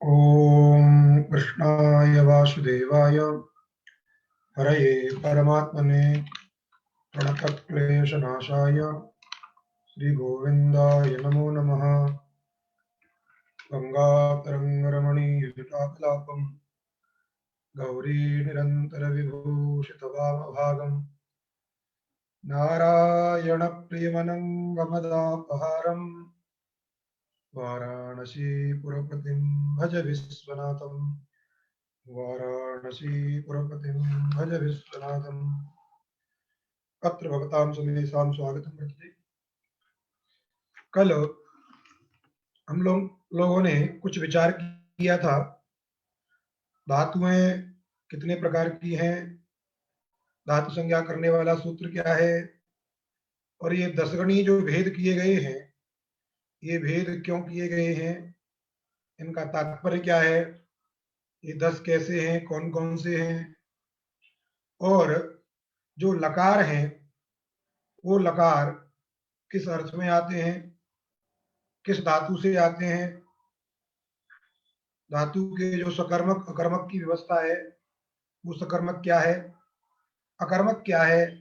ओम कृष्णाय वासुदेवाय हरये परमात्मने प्रणतक्लेशनाशाय श्रीगोविन्दाय नमो नमः। गंगातरङ्गरमणीयजटाकलापं गौरीनिरन्तरविभूषितवामभागं नारायणप्रियमनङ्गमदापहारं वाराणसीपुरपतिं भज विश्वनाथं। वाराणसीपुरपतिं भज विश्वनाथम्। अत्र भवतां समेषां स्वागतम करते। कल हम लोगों ने कुछ विचार किया था, धातुएं कितने प्रकार की हैं, धातु संज्ञा करने वाला सूत्र क्या है, और ये दसगणी जो भेद किए गए हैं, ये भेद क्यों किए गए हैं, इनका तात्पर्य क्या है, ये 10 कैसे हैं, कौन कौन से हैं, और जो लकार हैं वो लकार किस अर्थ में आते हैं, किस धातु से आते हैं, धातु के जो सकर्मक अकर्मक की व्यवस्था है वो सकर्मक क्या है, अकर्मक क्या है,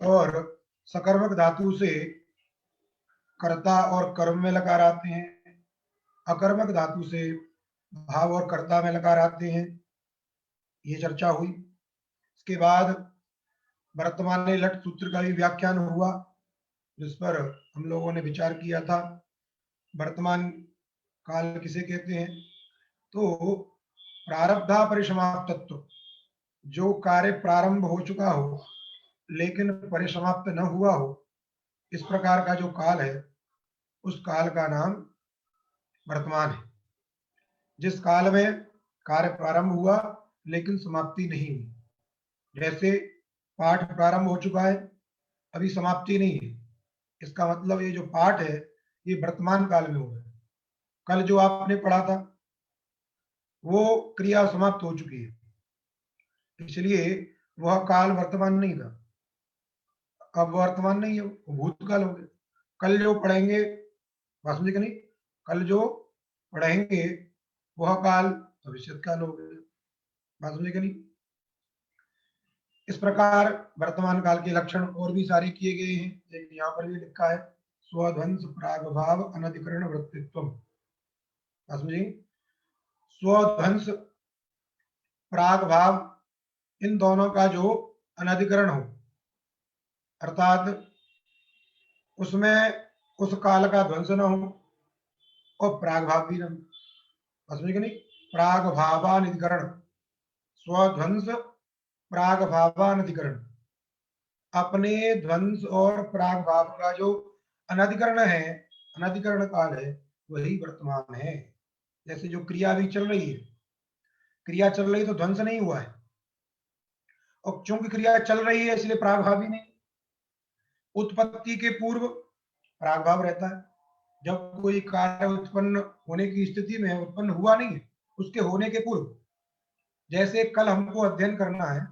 और सकर्मक धातु से कर्ता और कर्म में लकार आते हैं, अकर्मक धातु से भाव और कर्ता में लकार आते हैं, ये चर्चा हुई। इसके बाद वर्तमान लट सूत्र का भी व्याख्यान हुआ, जिस पर हम लोगों ने विचार किया था। वर्तमान काल किसे कहते हैं, तो प्रारब्धा परिसमाप्तत्व, जो कार्य प्रारंभ हो चुका हो लेकिन परिसमाप्त न हुआ हो, इस प्रकार का जो काल है उस काल का नाम वर्तमान है। जिस काल में कार्य प्रारंभ हुआ लेकिन समाप्ति नहीं हुई, जैसे पाठ प्रारंभ हो चुका है, अभी समाप्ति नहीं है, इसका मतलब ये जो पाठ है ये वर्तमान काल में हुआ है। कल जो आपने पढ़ा था वो क्रिया समाप्त हो चुकी है, इसलिए वह काल वर्तमान नहीं था। अब वर्तमान नहीं है, वो भूतकाल हो गया। कल जो पढ़ेंगे, बात समझे कि नहीं, कल जो पढ़ेंगे वह काल भविष्य काल हो गया, बात समझे कि नहीं। इस प्रकार वर्तमान काल के लक्षण और भी सारे किए गए हैं। एक यहाँ पर भी लिखा है, स्वध्वंस प्रागभाव अनधिकरण वृत्तित्व, बात समझे। स्वध्वंस प्रागभाव, इन दोनों का जो अनधिकरण हो, अर्थात उसमें उस काल का ध्वंस न हो और प्रागभाव भी न हो, समझे कि नहीं। प्रागभावानिधिकरण, स्वध्वंस प्रागभावानिधिकरण, अपने ध्वंस और प्रागभाव का जो अनधिकरण है, अनधिकरण काल है, वही वर्तमान है। जैसे जो क्रिया भी चल रही है, क्रिया चल रही तो ध्वंस नहीं हुआ है, और चूंकि क्रिया चल रही है इसलिए प्रागभाव भी नहीं। उत्पत्ति के पूर्व प्रागभाव रहता है, जब कोई कार्य उत्पन्न होने की स्थिति में उत्पन्न हुआ नहीं है, उसके होने के पूर्व। जैसे कल हमको अध्ययन करना है,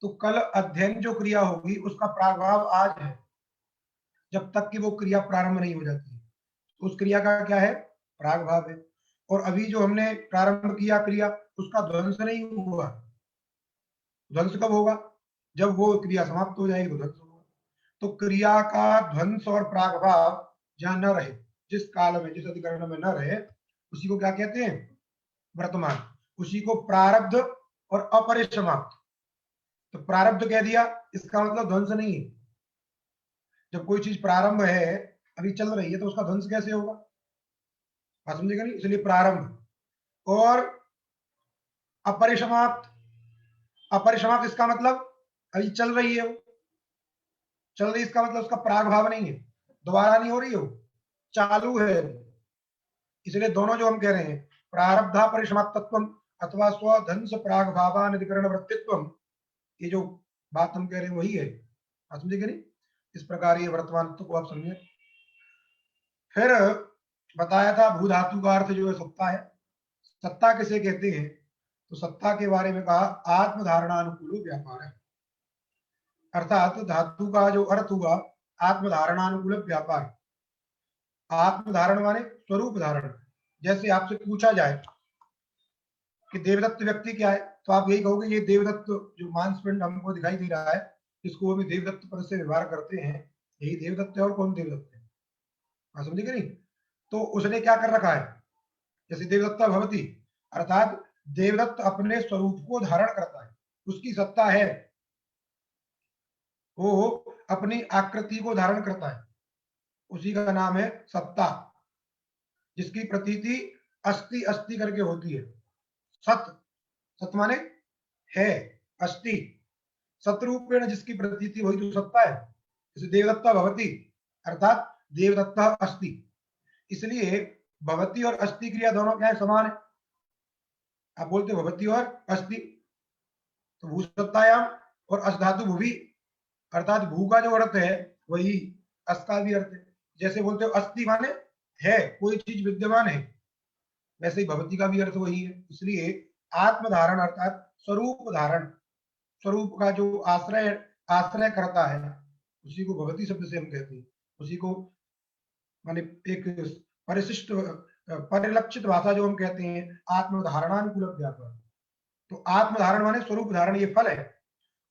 तो कल अध्ययन जो क्रिया होगी उसका प्रागभाव आज है, जब तक कि वो क्रिया प्रारंभ नहीं हो जाती है, तो उस क्रिया का क्या है, प्रागभाव है। और अभी जो हमने प्रारंभ किया क्रिया, उसका ध्वंस नहीं हुआ। ध्वंस कब होगा, जब वो क्रिया समाप्त हो जाएगी तो ध्वंस होगा। तो क्रिया का ध्वंस और प्रागभाव जहां न रहे, जिस काल में, जिस अधिकरण में न रहे, उसी को क्या कहते हैं, वर्तमान। उसी को प्रारब्ध और अपरिसमाप्त। तो प्रारब्ध कह दिया, इसका मतलब ध्वंस नहीं है। जब कोई चीज प्रारंभ है, अभी चल रही है, तो उसका ध्वंस कैसे होगा, बात समझेगा नहीं। इसलिए प्रारंभ। और अपरिसमाप्त, अपरिसमाप्त इसका मतलब अभी चल रही है, वो चल रही, इसका मतलब उसका प्रागभाव नहीं है, दोबारा नहीं हो रही है, वो चालू है। इसलिए दोनों जो हम कह रहे हैं, प्रारब्धा परिसमाप्तत्व अथवा स्वधंस प्रागभावानिधिकरण वृत्तित्व, ये जो बात हम कह रहे हैं वही है, समझे कि नहीं। इस प्रकार ये वर्तमान को आप समझे। फिर बताया था भू धातु का अर्थ जो है सत्ता है। सत्ता किसे कहते हैं, तो सत्ता के बारे में कहा, आत्मधारणानुकूल व्यापार है। अर्थात धातु का जो अर्थ हुआ आत्मधारणानुकूल व्यापार। आत्मधारण माने स्वरूप धारण। जैसे आपसे पूछा जाए कि देवदत्त व्यक्ति क्या है, तो आप यही कहोगे ये देवदत्त जो मांसपिंड हमको दिखाई दे रहा है, इसको हम देवदत्त पद से व्यवहार करते हैं, यही देवदत्त है। और कौन देवदत्त है, आप समझे कि नहीं? तो उसने क्या कर रखा है, जैसे देवदत्ता भवती, अर्थात देवदत्त अपने स्वरूप को धारण करता है, उसकी सत्ता है, वो अपनी आकृति को धारण करता है, उसी का नाम है सत्ता, जिसकी प्रतीति अस्ति अस्ति करके होती है। सत, सत माने है, अस्ति, सतरूपेण जिसकी प्रतीति वही तो सत्ता है। जैसे देवदत्ता भवती अर्थात देवदत्ता अस्ति, इसलिए भवती और अस्ति क्रिया दोनों क्या है, समान है। आप बोलते भवती और अस्ति, तो भू सत्तायाम और अस धातु भूवि, अर्थात भू का जो अर्थ है वही अस का भी अर्थ है। जैसे बोलते हो अस्ति माने है, कोई चीज विद्यमान है, वैसे ही भवती का भी अर्थ वही है। इसलिए आत्मधारण अर्थात स्वरूप धारण, स्वरूप का जो आश्रय आश्रय करता है, उसी को भवती शब्द से हम कहते हैं। उसी को माने एक परिशिष्ट परिलक्षित भाषा जो हम कहते हैं आत्मधारणानुकूल व्यापार। तो आत्मधारण माने स्वरूप धारण, ये फल है।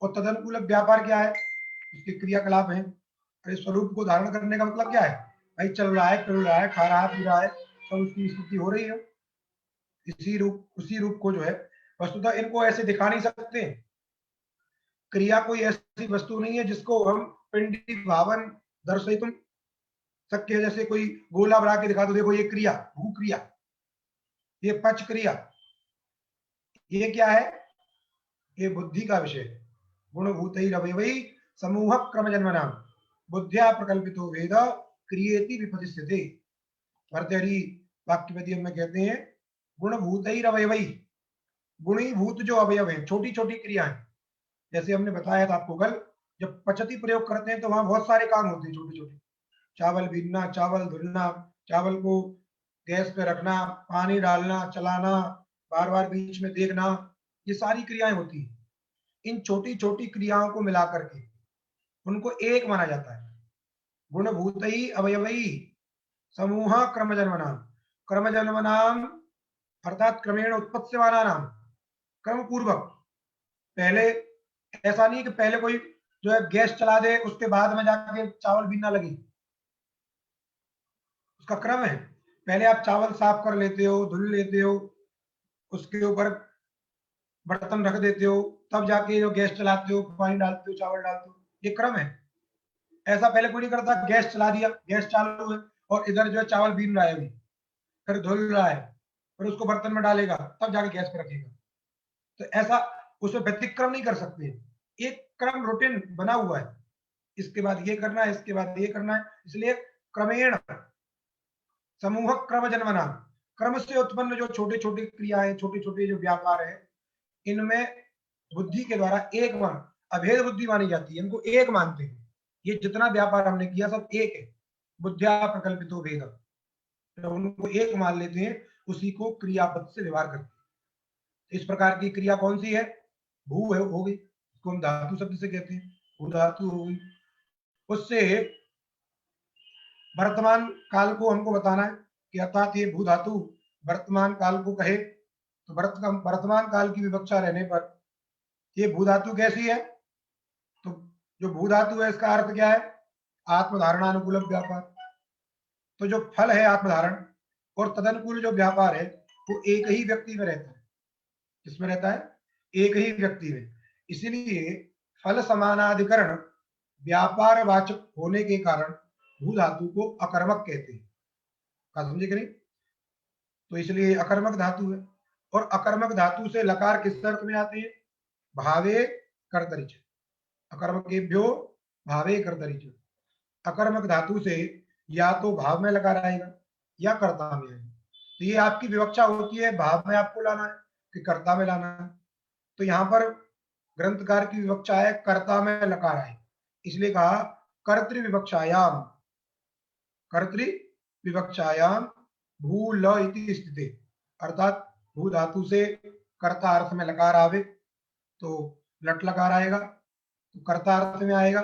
और तदनुकूल व्यापार क्या है, उसके क्रियाकलाप है। अरे स्वरूप को धारण करने का मतलब क्या है, भाई चल रहा है, फिर रहा है, खा रहा पी रहा है, सब उसकी स्थिति हो रही है। उसी रूप को जो है, वस्तुतः इनको ऐसे दिखा नहीं सकते। क्रिया कोई ऐसी वस्तु नहीं है जिसको हम पिंडी भावन दर्शयितुम शक्य, जैसे कोई गोला बना के दिखा दो, देखो ये क्रिया, भू क्रिया, ये पच क्रिया, ये क्या है, ये बुद्धि का विषय। गुणभूतैरवयवै समूह क्रम जन्मनाम बुद्धिया प्रकल्पितो वेद क्रियेति विपतिष्यते। भर्तृहरि वाक्यपदियम में कहते हैं गुणभूतैरवयवै, गुणीभूत जो अवयव है, छोटी छोटी क्रियाएं, जैसे हमने बताया था आपको कल, जब पचती प्रयोग करते हैं तो वहां बहुत सारे काम होते हैं छोटे छोटे, चावल बीनना, चावल धुलना, चावल को गैस पे रखना, पानी डालना, चलाना, बार बार बीच में देखना, ये सारी क्रियाएं होती हैं। इन छोटी छोटी क्रियाओं को मिलाकर के उनको एक माना जाता है। गुणभूतई अवयवई समूह क्रम जन्मनाम, क्रम जन्मनाम अर्थात क्रमेण उत्पत्स्यमाना नाम, क्रम पूर्वक। पहले ऐसा नहीं कि पहले कोई जो है गैस चला दे उसके बाद में जाके चावल बीनना लगे, उसका क्रम है। पहले आप चावल साफ कर लेते हो, धुल लेते हो, उसके ऊपर बर्तन रख देते हो, तब जाके जो गैस चलाते हो, पानी डालते हो, चावल डालते हो, ये क्रम है। ऐसा पहले कोई नहीं करता, गैस चला दिया, गैस चालू है और इधर जो है चावल बीन रहा है अभी, फिर धुल रहा है, फिर उसको बर्तन में डालेगा, तब जाके गैस पे रखेगा। तो ऐसा उसमें व्यतिक्रम नहीं कर सकते, एक क्रम रूटीन बना हुआ है, इसके बाद ये करना है, इसके बाद ये करना है। इसलिए क्रमेण समूह क्रम जन्मना, क्रम से उत्पन्न जो छोटे छोटे क्रियाएं, छोटे छोटे जो व्यापार है, इनमें बुद्धि के द्वारा एक मान, अभेद बुद्धि मानी जाती है, इनको एक मानते हैं। ये जितना व्यापार हमने किया सब एक है, बुद्धिया प्रकल्पितो भेद, तो उनको एक मान लेते हैं, उसी को क्रियापद से व्यवहार करते हैं। इस प्रकार की क्रिया कौन सी है, भू है, हो गई, इसको हम धातु शब्द से कहते हैं, भू धातु हो गई। उससे वर्तमान काल को हमको बताना है कि अर्थात ये भू धातु वर्तमान काल को कहे, तो वर्तमान काल की विवक्षा रहने पर ये भू धातु कैसी है, तो जो भू धातु है इसका अर्थ क्या है, आत्मधारणानुकूल व्यापार। तो जो फल है आत्मधारण और तदनुकूल जो व्यापार है वो एक ही व्यक्ति में रहता है, किसमें रहता है, एक ही व्यक्ति में। इसीलिए फल समानाधिकरण व्यापार वाचक होने के कारण भू धातु को अकर्मक कहते हैं, समझे कि नहीं? तो इसलिए अकर्मक धातु है। और अकर्मक धातु से लकार किस अर्थ में आते हैं, भावे कर्तरि च, अकर्मकेभ्यो भावे कर्तरि च। अकर्मक धातु से या तो भाव में लकार आएगा या कर्ता में आएगा। तो ये आपकी विवक्षा होती है, भाव में आपको लाना है कि कर्ता में लाना है। तो यहाँ पर ग्रंथकार की विवक्षा है कर्ता में लकार आए, इसलिए कहा कर्तृविवक्षायाम, कर्तृविवक्षायाम भू ल इति स्थिते, अर्थात भू धातु से कर्ता अर्थ में लकार आवे तो लट लकार आएगा, तो कर्ता अर्थ में आएगा,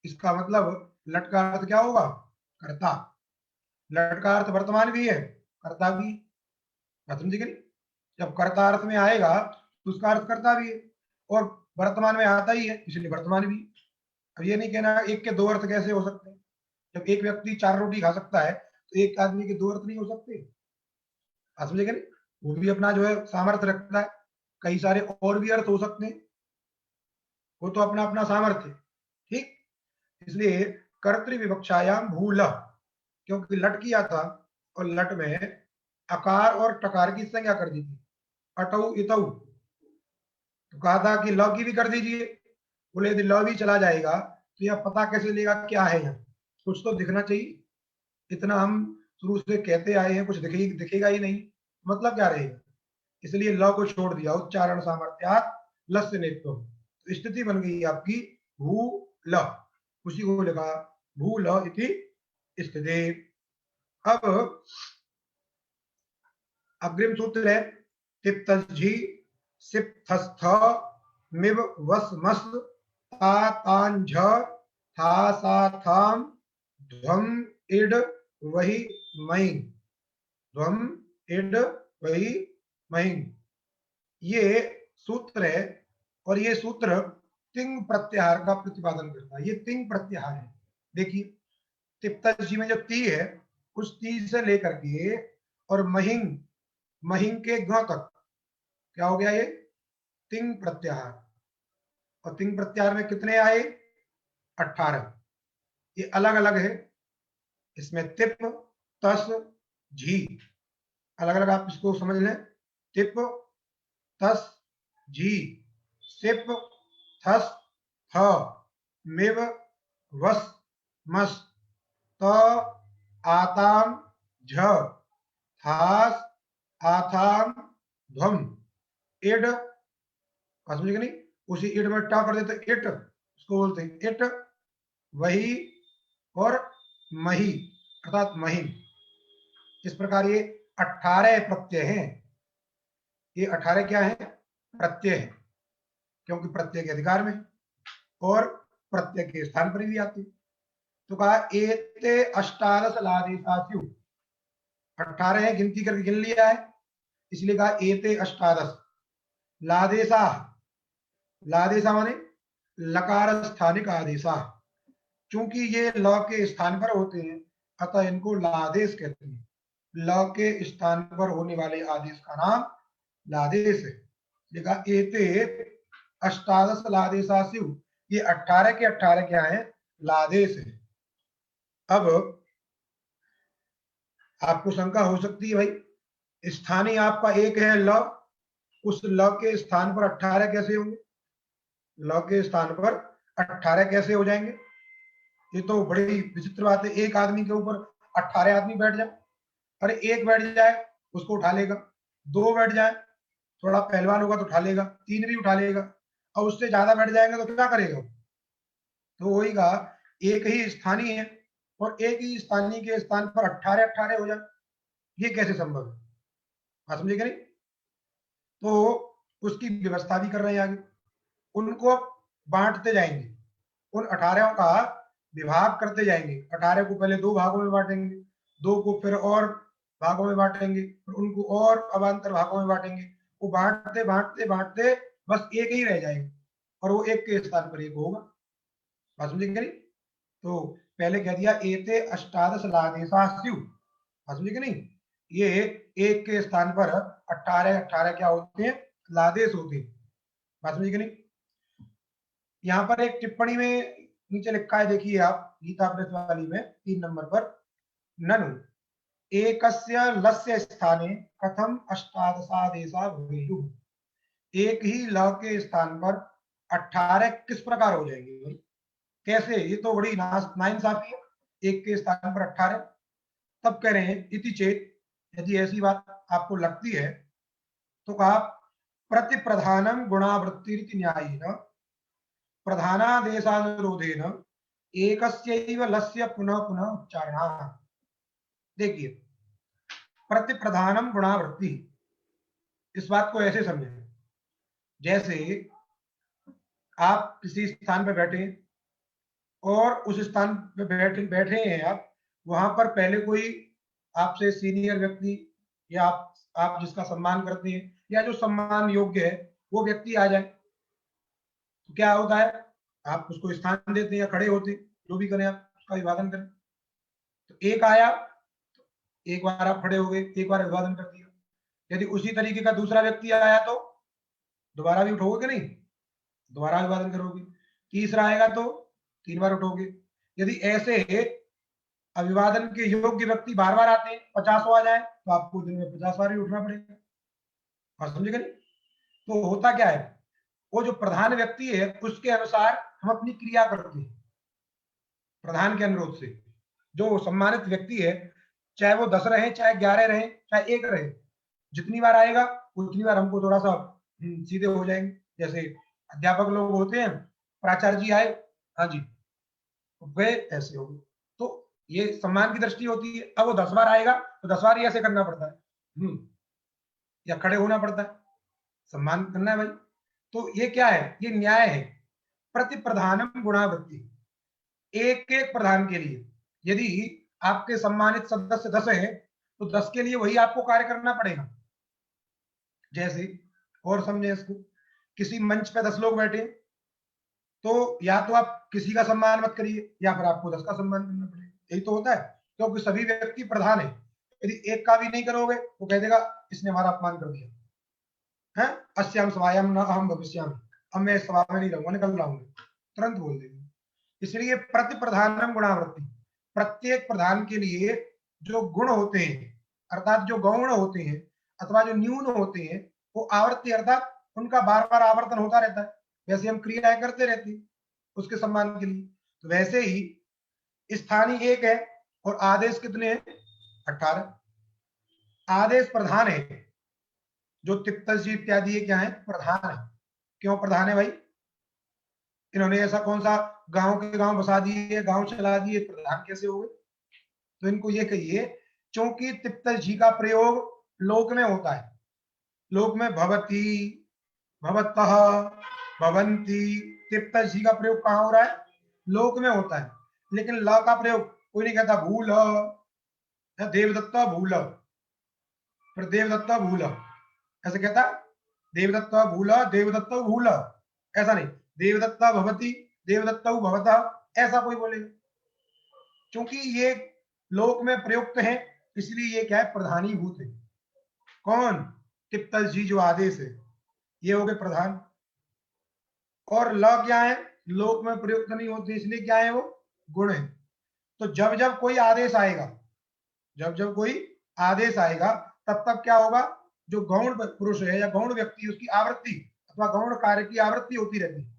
इसका मतलब लट का अर्थ क्या होगा, कर्ता। लट का अर्थ वर्तमान भी है, कर्ता भी, समझे कि नहीं? जब कर्ता अर्थ में आएगा तो उसका अर्थ कर्ता भी है, और वर्तमान में आता ही है इसलिए वर्तमान भी। अब ये नहीं कहना एक के दो अर्थ कैसे हो सकते हैं। जब एक व्यक्ति 4 रोटी खा सकता है तो एक आदमी के 2 अर्थ नहीं हो सकते। आप समझेंगे नहीं, वो भी अपना जो है सामर्थ्य रखता है, कई सारे और भी अर्थ हो सकते हैं, वो तो अपना अपना सामर्थ्य है। ठीक, इसलिए कर्तृविवक्षायाम भूल, क्योंकि लट किया था और लट में अकार और टकार की संज्ञा कर दी थी, अटऊ इतऊ, तो कहा था कि ल की भी कर दीजिए। बोले यदि ल भी चला जाएगा तो यह पता कैसे लेगा क्या है, यहाँ कुछ तो दिखना चाहिए। इतना हम शुरू से कहते आए हैं, कुछ दिखेगा ही नहीं, मतलब क्या रहेगा। इसलिए ल को छोड़ दिया, उच्चारण सामर्थ्यात लस्य नेत्व, तो स्थिति बन गई आपकी भू ल, उसी को लिखा भू ल इति स्थिति। अब अग्रिम सूत्र है तिप्तझी सिप्थस्थ मिव वस मस ता तान झ था सा थाम ध्वम इड वही मई, ध्वम इड वही मई, ये सूत्र है। और ये सूत्र तिंग प्रत्याहार का प्रतिपादन करता है। ये तिंग प्रत्याहार है। देखिए तिप्तझी में जो ती है उस ती से लेकर के और महिंग, महिंग के ग तक क्या हो गया, ये तिंग प्रत्याहार। और तिंग प्रत्याहार में कितने आए, 18। ये अलग अलग है, इसमें तिप तस झी, अलग अलग आप इसको समझ लें। तिप तस झी सिप थस थ मिव वस मस त आताम झ थास आथाम ध्वम इड, समझे नहीं, उसी इड में टा कर देते इट, उसको बोलते हैं इट वही और मही अर्थात महिम। इस प्रकार ये 18 प्रत्यय हैं। ये 18 क्या है, प्रत्यय है, क्योंकि प्रत्यय के अधिकार में और प्रत्यय के स्थान पर भी आती। तो कहा एते अष्टादश लादेशास्यु, 18 है, गिनती करके गिन लिया है, इसलिए कहा एते अष्टादश लादेशा, लादेशा माने लकार स्थानिक आदेशा, चूंकि ये ल के स्थान पर होते हैं अतः इनको लादेश कहते हैं। ल के स्थान पर होने वाले आदेश का नाम लादेश है। लिखा एते अष्टादश लादेशास्यु, ये 18 के 18 क्या है, लादेश है। अब आपको शंका हो सकती है भाई स्थानीय आपका एक है ल, उस ल के स्थान पर 18 कैसे होंगे, ल के स्थान पर 18 कैसे हो जाएंगे। ये तो बड़ी विचित्र बात है, एक आदमी के ऊपर 18 आदमी बैठ जाए। अरे एक बैठ जाए उसको उठा लेगा, 2 बैठ जाए थोड़ा पहलवान होगा तो उठा लेगा, 3 भी उठा लेगा, और उससे ज्यादा बैठ जाएंगे तो क्या करेगा। तो वही कहा एक ही स्थानीय है और एक ही स्थानीय के स्थान पर 18 18 हो जाए, ये कैसे संभव है, आप समझेगा नहीं। तो उसकी व्यवस्था भी कर रहे हैं आगे, उनको बांटते जाएंगे, उन 18 का विभाग करते जाएंगे। 18 को पहले 2 भागों में बांटेंगे, 2 को फिर और भागों में बांटेंगे, फिर उनको और अवान्तर भागों में बांटेंगे। वो बांटते बांटते बांटते बस एक ही रह जाएगा और वो एक के स्थान पर एक होगा, बात समझेंगे नहीं। तो पहले कह दिया एते अष्टादश लादेशास्यु, बात समझेंगे नहीं, ये एक के स्थान पर 18 18 क्या होते हैं, लादेश होते हैं, बात समझेंगे नहीं। यहाँ पर एक टिप्पणी में नीचे लिखा है, देखिए आप गीता प्रेस वाली में 3 नंबर पर, ननु एकस्य लस्य स्थाने कथम अष्टादशादेशा भवेयुः, एक ही ल के स्थान पर 18 किस प्रकार हो जाएंगे भाई, कैसे, ये तो बड़ी नाइंसाफी है, एक के स्थान पर 18। तब कह रहे हैं इति चेत, यदि ऐसी बात आपको लगती है तो कहा प्रति प्रधानम गुणावृत्ति न्यायेन प्रधानादेशानुरोधेन एकस्यैव लस्य पुनः पुनः उच्चारणः। देखिए प्रति प्रधानम गुणावृत्ति, इस बात को ऐसे समझें जैसे आप किसी स्थान पर बैठे और उस स्थान पर बैठे हैं आप, वहां पर पहले कोई आपसे सीनियर व्यक्ति या आप जिसका सम्मान करते हैं या जो सम्मान योग्य है वो व्यक्ति आ जाए तो क्या होता है, आप उसको स्थान देते हैं या खड़े होते, जो भी करें आप उसका अभिवादन करें। तो एक आया, एक बार आप खड़े हो गए, एक बार अभिवादन कर दिया। यदि उसी तरीके का दूसरा व्यक्ति आया तो दोबारा भी उठोगे कि नहीं, दोबारा अभिवादन करोगे। तीसरा आएगा तो 3 बार उठोगे। यदि ऐसे अभिवादन के योग्य व्यक्ति बार बार आते हैं, 50 आ जाए तो आपको दिन में 50 बार ही उठना पड़ेगा। और समझे नहीं? तो होता क्या है, वो जो प्रधान व्यक्ति है उसके अनुसार हम अपनी क्रिया करते हैं, प्रधान के अनुरोध से। जो सम्मानित व्यक्ति है, चाहे वो 10 रहे, चाहे 11 रहे, चाहे 1 रहे, जितनी बार आएगा उतनी बार हमको थोड़ा सा सीधे हो जाएंगे। जैसे अध्यापक लोग होते हैं, प्राचार्य जी आए, हाँ जी, वे ऐसे हो गए। तो ये सम्मान की दृष्टि होती है। अब वो 10 बार आएगा तो 10 बार ही ऐसे करना पड़ता है, या खड़े होना पड़ता है, सम्मान करना है भाई। तो ये क्या है, ये न्याय है। प्रति प्रधानम गुणावृत्ति, एक एक प्रधान के लिए यदि आपके सम्मानित सदस्य 10 है तो 10 के लिए वही आपको कार्य करना पड़ेगा। जैसे, और समझे इसको, किसी मंच पे 10 लोग बैठे तो या तो आप किसी का सम्मान मत करिए या फिर आपको 10 का सम्मान करना पड़ेगा। यही तो होता है, क्योंकि सभी व्यक्ति प्रधान है। यदि एक का भी नहीं करोगे तो कह देगा इसने हमारा अपमान कर दिया है, अस्याम सभायाम न अहम भविष्यामि, अब मैं सभा में नहीं रहूंगा, निकल रहा हूं, तुरंत बोल देंगे। इसलिए प्रति प्रधानम गुणावृत्ति, प्रत्येक प्रधान के लिए जो गुण होते हैं, अर्थात जो गौण होते हैं अथवा जो न्यून होते हैं, वो आवृत्ति अर्थात उनका बार बार आवर्तन होता रहता है। वैसे हम क्रियाएं करते रहते हैं उसके सम्मान के लिए। तो वैसे ही स्थानीय 1 है और आदेश कितने हैं, 18। आदेश प्रधान है, जो तिप्तजी इत्यादि क्या है, प्रधान है। क्यों प्रधान है भाई, इन्होंने ऐसा कौन सा गांव के गांव बसा दिए, गांव चला दिए, प्रधान कैसे हो गए? तो इनको ये कहिए, क्योंकि तिप्तल जी का प्रयोग लोक में होता है। लोक में भवती, भवतः, भवंती, तिप्तल जी का प्रयोग कहां हो रहा है, लोक में होता है। लेकिन ल का प्रयोग कोई नहीं कहता भूल, देवदत्ता भूल, फिर देवदत्ता भूल ऐसे कहता, देवदत्ता भूल, देवदत्ता भूल, ऐसा नहीं, देवदत्ता भवती, देवदत्ता भवतः, ऐसा कोई बोलेगा। क्योंकि ये लोक में प्रयुक्त है, इसलिए ये क्या है, प्रधानीभूत है। कौन, तिप्तल जी जो आदेश है, ये हो गए प्रधान। और ल क्या है, लोक में प्रयुक्त नहीं होते, इसलिए क्या है, वो गुण है। तो जब जब कोई आदेश आएगा, जब जब कोई आदेश आएगा तब तब क्या होगा, जो गौण पुरुष है या गौण व्यक्ति, उसकी आवृत्ति अथवा गौण कार्य की आवृत्ति होती रहती है।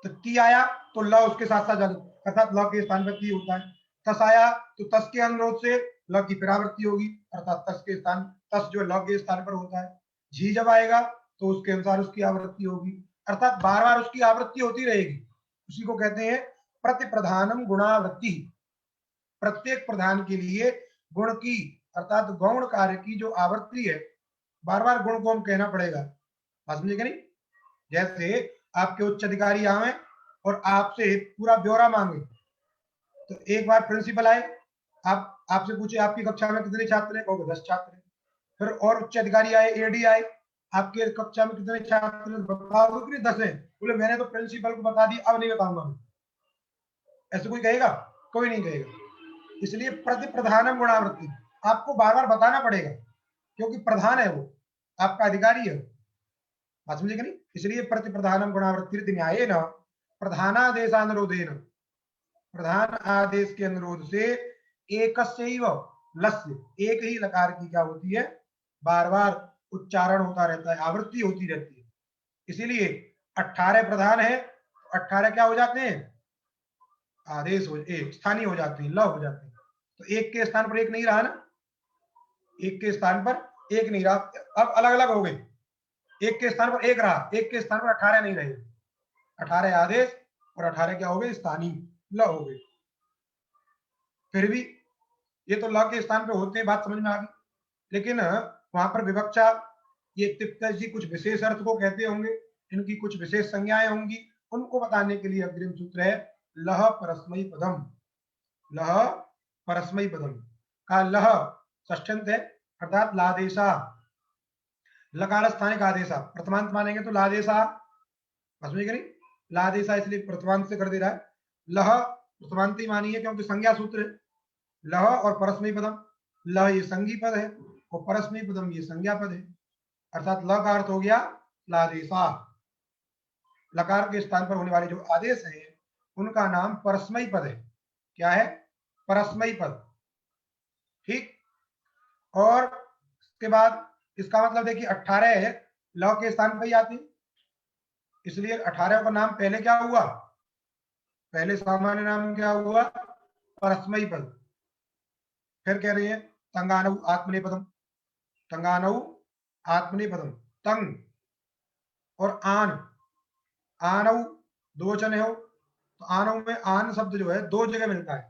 तो ती आया तो ल उसके साथ साथ जाता, अर्थात ल के स्थान पर ती होता है। तस आया तो तस के अनुरोध से ल की फिर आवृत्ति होगी, अर्थात तस के स्थान, तस जो ल के स्थान पर होता है। झी जब आएगा तो उसके अनुसार उसकी आवृत्ति होगी, अर्थात बार बार उसकी आवृत्ति होती रहेगी। उसी को कहते हैं प्रति प्रधानम गुणावृत्ति। प्रत्येक प्रधान के लिए गुण की अर्थात गौण कार्य की जो आवृत्ति है, बार बार गुण को हम कहना पड़ेगा। बात समझे नहीं? जैसे आपके उच्च अधिकारी आए और आपसे पूरा ब्यौरा मांगे, तो एक बार प्रिंसिपल आए, आप आपसे पूछे आपकी कक्षा में कितने छात्र हैं, कहोगे 10 छात्र हैं। फिर और उच्च अधिकारी आए, एडी आए, आपके कक्षा में कितने छात्र हैं, बताओगे कि 10 हैं? बोले मैंने तो प्रिंसिपल को बता दी, अब नहीं बताऊंगा मैं। ऐसे कोई कहेगा? कोई नहीं कहेगा। इसलिए प्रति प्रधानम गुणावृत्ति, आपको बार बार बताना पड़ेगा, क्योंकि प्रधान है वो, आपका अधिकारी है। बात समझे नहीं? इसलिए प्रति प्रधानम गुणावृत्ति न्यायेन प्रधानादेशानुरोधेन, प्रधान आदेश के अनुरोध से एकस्यैव लस्य, एक ही लकार की क्या होती है, बार बार उच्चारण होता रहता है, आवृत्ति होती रहती है। इसीलिए 18 प्रधान है, 18 क्या हो जाते हैं, आदेश हो, एक स्थानीय हो जाते हैं, ल हो जाते हैं। तो एक के स्थान पर एक नहीं रहा ना, एक के स्थान पर एक नहीं रहा, अब अलग अलग हो गए। एक के स्थान पर एक रहा, एक के स्थान पर 18 नहीं रहे। 18 आदेश और 18 क्या हो गए, स्थानीय, ल हो गए। फिर भी ये तो ल के स्थान पे होते हैं, बात समझ में आ गई। लेकिन वहां पर विवक्षा, ये तिप्तज जी कुछ विशेष अर्थ को कहते होंगे, इनकी कुछ विशेष संज्ञाएं होंगी, उनको बताने के लिए अग्रिम सूत्र है लह परस्मयी पदम। लह परस्मयी पदम का लह षष्ठ्यंत है, अर्थात लादेशा, लकार स्थानिक आदेशा, प्रथमांत मानेंगे तो लादेशा, समझ गए नहीं, लादेशा इसलिए प्रथमांत से कर दे रहा है। लह प्रथमांत ही मानिए क्योंकि संज्ञा सूत्र है। लह और परस्मयी पदम, लह ये संज्ञी पद है और परस्मयी पदम ये संज्ञा पद है, अर्थात ल का अर्थ हो गया लादेशा। लकार के स्थान पर होने वाले जो आदेश हैं उनका नाम परस्मयी पद है। क्या है? परस्मयी पद। ठीक। और इसके बाद इसका मतलब देखिए 18 है, ल के स्थान पर ही आती, इसलिए 18 का नाम पहले क्या हुआ? पहले सामान्य नाम क्या हुआ? परस्मयी पद। फिर कह रही है तंगानऊ आत्मनेपदम, तंगानऊ आत्मनेपदम, तंग और आन, आनऊ दो वचन हो तो आनऊ में आन शब्द जो है दो जगह मिलता है।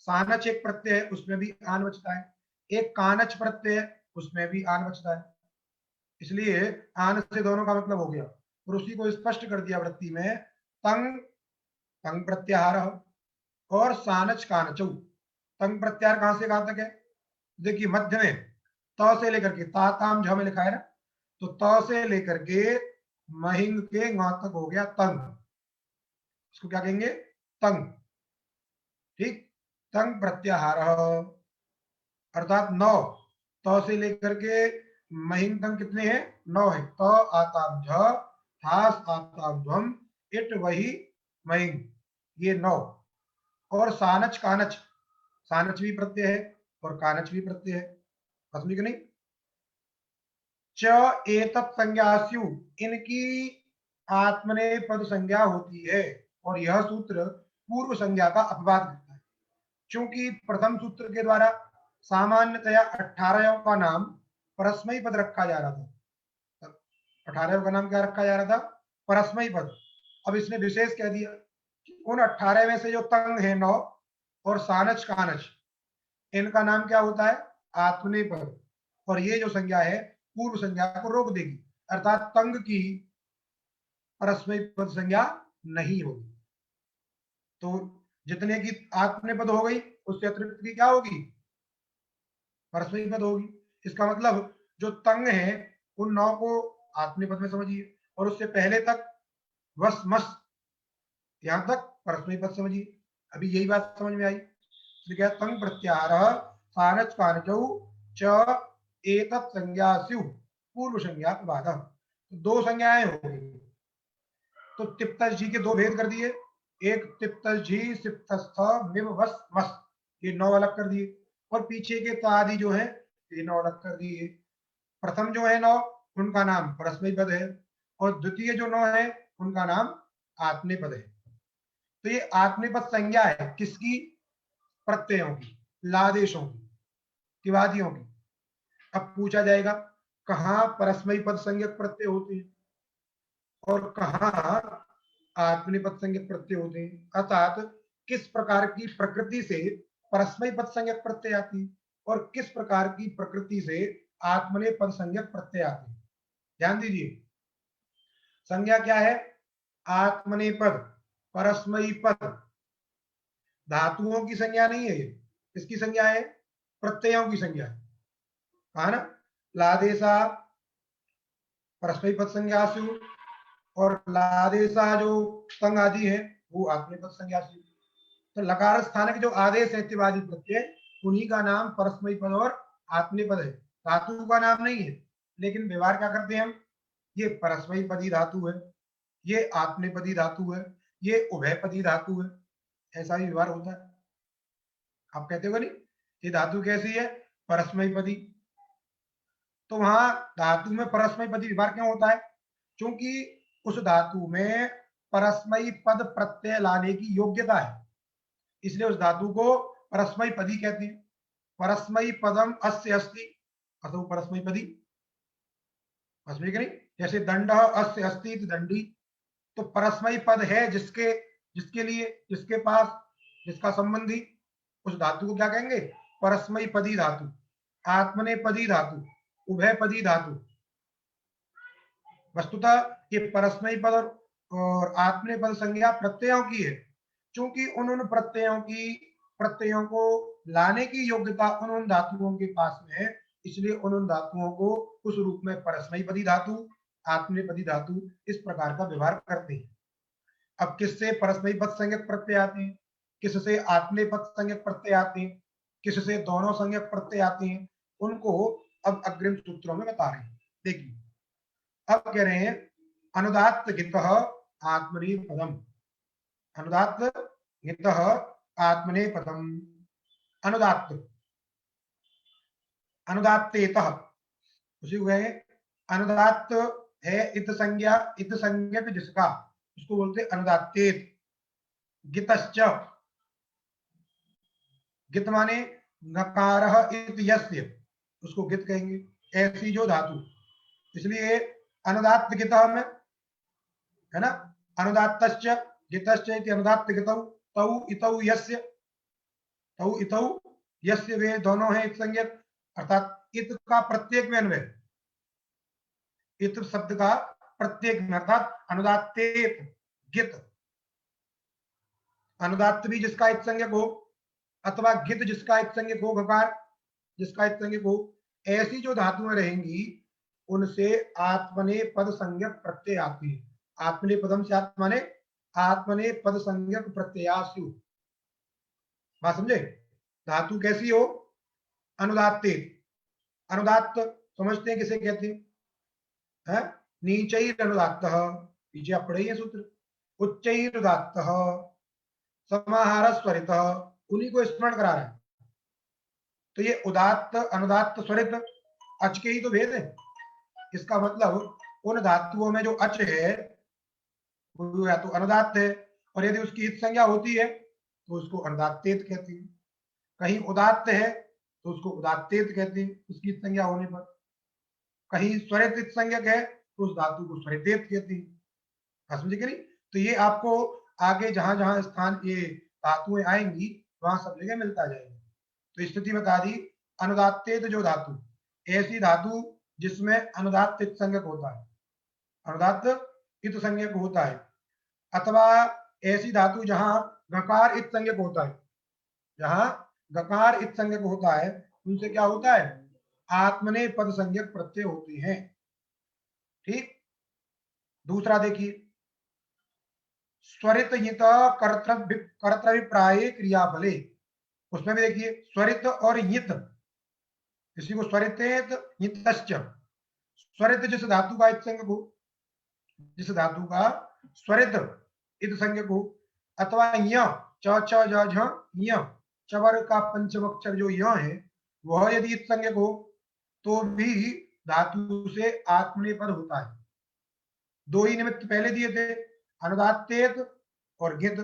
सानच एक प्रत्यय है उसमें भी आन बचता है, एक कानच प्रत्यय है उसमें भी आन बचता है, इसलिए आन से दोनों का मतलब हो गया। और उसी को स्पष्ट कर दिया वृत्ति में, तंग तंग प्रत्याहार और सानच कानचौ। तंग प्रत्याहार कहां से कहां तक है? देखिए मध्य में त से लेकर के ता ताम झ में लिखा है ना, तो त से लेकर के महिंग के ङ तक हो गया तंग, इसको क्या कहेंगे? तंग। ठीक। तंग प्रत्याहार अर्थात 9, त से लेकर के महिंग तंग कितने हैं? 9 है। त आताम झ, थास आताम ध्वम, इट वही महिंग, ये 9। और सानच कानच, सानच भी प्रत्यय है और कानच भी प्रत्यय है, समझ नहीं? च एतत् संज्ञास्यु, इनकी आत्मनेपद संज्ञा होती है और यह सूत्र पूर्व संज्ञा का अपवाद करता है, क्योंकि प्रथम सूत्र के द्वारा सामान्यतया 18 का नाम परस्मयी पद रखा जा रहा था। 18 का नाम क्या रखा जा रहा था? परस्मयी पद। अब इसने विशेष कह दिया कि उन 18 में से जो तंग है 9 और सानच कानच, इनका नाम क्या होता है? आत्मनेपद। और ये जो संज्ञा है पूर्व संज्ञा को रोक देगी, अर्थात तंग की परस्मयी पद संज्ञा नहीं होगी। तो जितने की आत्मनेपद हो गई उससे अतिरिक्त की क्या होगी? परस्मयी पद होगी। इसका मतलब जो तंग है उन 9 को आत्मनेपद में समझिए और उससे पहले तक वस मस यहां तक परस्मयी पद समझिए। अभी यही बात समझ में आई। तो क्या? तंग प्रत्याहार सानच कानचौ च एतत् संज्ञास्यु पूर्व संज्ञा बाधा, दो संज्ञाएं हो गई। तो तिप्तस जी के दो भेद कर दिए, एक तिप्तस जी सिप्तस्थ मिव वस मस, ये 9 अलग कर दिए, और पीछे के तादि जो है ये 9 अलग कर दिए। प्रथम जो है 9 उनका नाम परस्मयी पद है और द्वितीय जो 9 है उनका नाम आत्मनेपद है। तो ये आत्मनेपद संज्ञा है किसकी? प्रत्ययों की, लादेशों की, तिवादियों की। अब पूछा जाएगा कहां परस्मयी पद संज्ञक प्रत्यय होते हैं और कहां आत्मनेपद संज्ञक प्रत्यय होते हैं, अर्थात किस प्रकार की प्रकृति से परस्मयी पद संज्ञक प्रत्यय आती है और किस प्रकार की प्रकृति से आत्मनेपद संज्ञक प्रत्यय आते हैं। ध्यान दीजिए, संज्ञा क्या है? आत्मनेपद, परस्मयी पद, धातुओं की संज्ञा नहीं है ये, किसकी संज्ञा है? प्रत्ययों की संज्ञा है। कहा ना, लादेशा परस्मयी पद संज्ञा से, और लादेशा जो तंग आदि है वो आत्मनेपद संज्ञा से। तो लकार स्थानक जो आदेश है तिवादी प्रत्यय, उन्हीं का नाम परस्मयी पद और आत्मनेपद है, धातु का नाम नहीं है। लेकिन व्यवहार क्या करते हैं हम? ये परस्मयी पदी धातु है, ये आत्मनेपदी धातु है, ये उभयपदी धातु है, ऐसा ही व्यवहार होता है। आप कहते हो नहीं ये धातु कैसी है? परस्मयी पदी। तो वहां धातु में परस्मयी पदी व्यवहार क्यों होता है? क्योंकि उस धातु में परस्मयी पद प्रत्यय लाने की योग्यता है, इसलिए उस धातु को परस्मयी पदी कहते हैं। परस्मयी पदम अस्य अस्ति, असौ परस्मयी पदी, समझ नहीं? जैसे दंड अस्य अस्ति दंडी, तो परस्मयी पद है जिसके जिसके लिए, जिसके पास, जिसका संबंधी, उस धातु को क्या कहेंगे? परस्मयी पदी धातु, आत्मनेपदी धातु, उभयपदी धातु। वस्तुतः ये परस्मयी पद और आत्मनेपद संज्ञा प्रत्ययों की है, क्योंकि उन प्रत्ययों को लाने की योग्यता उन धातुओं के पास में है, इसलिए उन धातुओं को उस रूप में परस्मैपदी धातु, आत्मनेपदी धातु इस प्रकार का व्यवहार करते हैं। अब किससे परस्मैपद संज्ञक प्रत्यय आते हैं, किससे आत्मनेपद संज्ञक प्रत्यय आते हैं, किससे दोनों संज्ञक प्रत्यय आते हैं, उनको अब अग्रिम सूत्रों में बता रहे हैं। देखिए अब कह रहे हैं अनुदात्त गितः आत्मनेपदम, अनुदात्त गितः आत्मनेपदम, अनुदात्त अनुदात्तेतः, उसी को कहेंगे अनुदात्त है इत संज्ञा, इत संज्ञक जिसका, उसको बोलते अनुदात्तेत। गितश्च, गित माने नकारः इत यस्य, उसको गित कहेंगे, ऐसी जो धातु, इसलिए अनुदात्त गितः में है ना, अनुदात्तश्च गितश्च इति अनुदात्त गितौ, तौ इतौ यस्य, तौ इतौ यस्य, वे दोनों हैं इत संज्ञक, अर्थात इत का प्रत्येक में अन्वय, इत शब्द का प्रत्येक में, अर्थात अनुदात्तेत गित, अनुदात्त भी जिसका इत संज्ञक हो अथवा गित जिसका इत संज्ञक हो, घकार जिसका इत संज्ञक हो, ऐसी जो धातुएं रहेंगी उनसे आत्मने पद संज्ञक प्रत्यय आती है। आत्मने पदम से आत्मने, आत्मने पद संज्ञक प्रत्ययासु, बात समझे। धातु कैसी हो, अनुदात्तेत, अनुदात्त समझते हैं किसे कहते हैं, नीचैर अनुदात्तः, पीछे आप पढ़े सूत्र, उच्चैर उदात्तः, समाहार स्वरितः, उन्हीं को स्मरण करा रहे हैं। तो ये उदात्त अनुदात्त स्वरित अच के ही तो भेद है। इसका मतलब उन धातुओं में जो अच है वो या तो अनुदात्त है, और यदि उसकी इत संज्ञा होती है तो उसको अनुदात्तेत कहते हैं। कहीं उदात्त है तो उसको उदात्तेत कहते हैं उसकी इत संज्ञा होने पर। कहीं स्वरित इत संज्ञक है तो उस धातु को स्वरितेत कहते हैं, समझे कि नहीं। तो ये आपको आगे जहां जहां स्थान ये धातुएं आएंगी वहां सब जगह मिलता जाएगा। तो स्थिति बता दी, अनुदात्तेत जो धातु, ऐसी धातु जिसमें अनुदात्त इत संज्ञक होता है, अनुदात्त इत संज्ञक होता है, अथवा ऐसी धातु जहां गकार इत संज्ञक होता है, जहां गकार इत संज्ञक होता है, उनसे क्या होता है, आत्मने पद संज्ञक प्रत्यय होते हैं। ठीक, दूसरा देखिए, स्वरित हित कर्तव्यप्राय क्रियाफले, उसमें भी देखिए स्वरित और हित, इसी को स्वरितेत हितश्च, स्वरित जिस धातु का इत संज्ञक हो, जिस धातु का स्वरित इत संज्ञक हो, अथवा य च छ ज झ य, चवर का पंचम अक्षर जो य है वह यदि इत संज्ञक हो तो भी धातु से आत्मनेपद होता है। दो ही निमित्त पहले दिए थे, अनुदात्तेत और गित,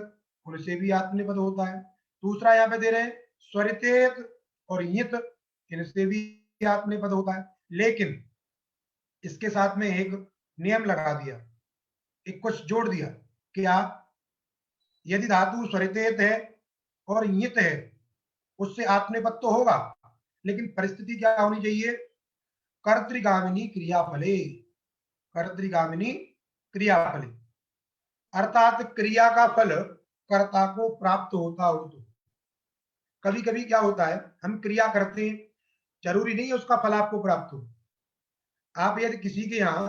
उनसे भी आत्मनेपद होता है। दूसरा यहाँ पे दे रहे हैं स्वरितेत और यित, इनसे भी आत्मनेपद होता है। लेकिन इसके साथ में एक नियम लगा दिया, एक कुछ जोड़ दिया, क्या, यदि धातु स्वरितेत है और यित है उससे आत्मनेपद तो होगा, लेकिन परिस्थिति क्या होनी चाहिए, कर्तृगामिनी क्रियाफले, कर्तृगामिनी क्रियाफले, अर्थात क्रिया का फल कर्ता को प्राप्त होता हो। तो कभी कभी क्या होता है, हम क्रिया करते हैं, जरूरी नहीं है उसका फल आपको प्राप्त हो। आप यदि किसी के यहाँ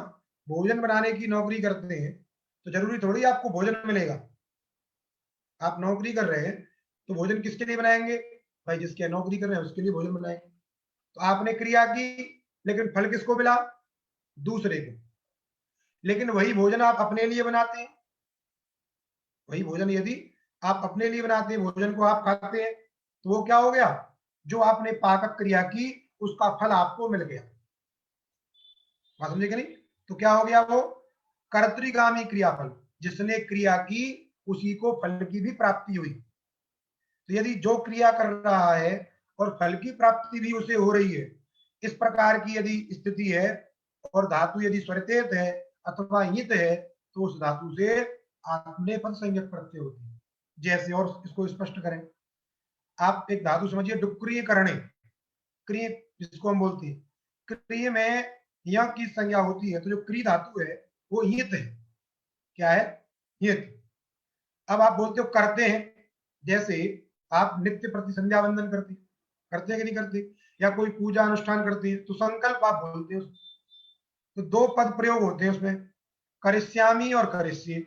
भोजन बनाने की नौकरी करते हैं तो जरूरी थोड़ी आपको भोजन मिलेगा। आप नौकरी कर रहे हैं तो भोजन किसके लिए बनाएंगे, भाई जिसके नौकरी कर रहे हैं उसके लिए भोजन बनाएंगे। तो आपने क्रिया की लेकिन फल किसको मिला, दूसरे को। लेकिन वही भोजन आप अपने लिए बनाते हैं, वही भोजन यदि आप अपने लिए बनाते हैं, भोजन को आप खाते हैं, तो वो क्या हो गया, जो आपने पाक क्रिया की उसका फल आपको मिल गया, बात समझे कि नहीं। तो क्या हो गया, वो कर्तृगामी क्रियाफल, जिसने क्रिया की उसी को फल की भी प्राप्ति हुई। तो यदि जो क्रिया कर रहा है और फल की प्राप्ति भी उसे हो रही है, इस प्रकार की यदि स्थिति है और धातु यदि स्वरितेत है अथवा हित है तो उस धातु से आत्मनेपद संज्ञक प्रत्यय होती है। जैसे, और इसको स्पष्ट करें, आप एक धातु समझिए डुक्रिय करणे, क्रिय जिसको हम बोलते हैं, क्रिय में यह की संज्ञा होती है, तो जो क्रिय धातु है वो हित है, क्या है, हित। अब आप बोलते हो करते हैं, जैसे आप नित्य प्रति संध्या वंदन करते, करते हैं कि नहीं करते, या कोई पूजा अनुष्ठान करते हैं तो संकल्प आप बोलते हैं। तो दो पद प्रयोग होते हैं उसमें, करिष्यामि और करिष्ये,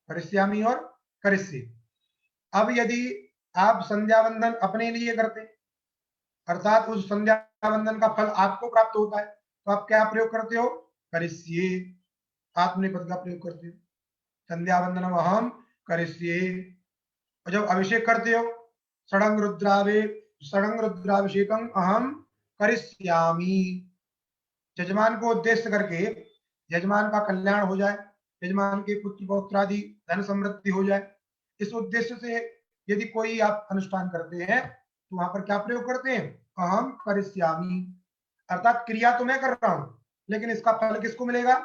करिष्यामि और करिष्ये। अब यदि आप संध्या वंदन अपने लिए करते हैं, अर्थात उस संध्या वंदन का फल आपको प्राप्त होता है, तो आप क्या प्रयोग करते हो, करिष्ये, आत्मनेपद का प्रयोग करते हो। संध्या वंदनम अहम करिष्ये। और जब अभिषेक करते हो, षडंग रुद्राभिषेकम अहम करिष्यामि, यजमान को उद्देश्य करके, यजमान का कल्याण हो जाए, यजमान के पुत्र पौत्र आदि धन समृद्धि हो जाए, इस उद्देश्य से यदि कोई आप अनुष्ठान करते हैं तो वहां पर क्या प्रयोग करते हैं, अहम करिष्यामि, अर्थात क्रिया तो मैं कर रहा हूं लेकिन इसका फल किसको मिलेगा,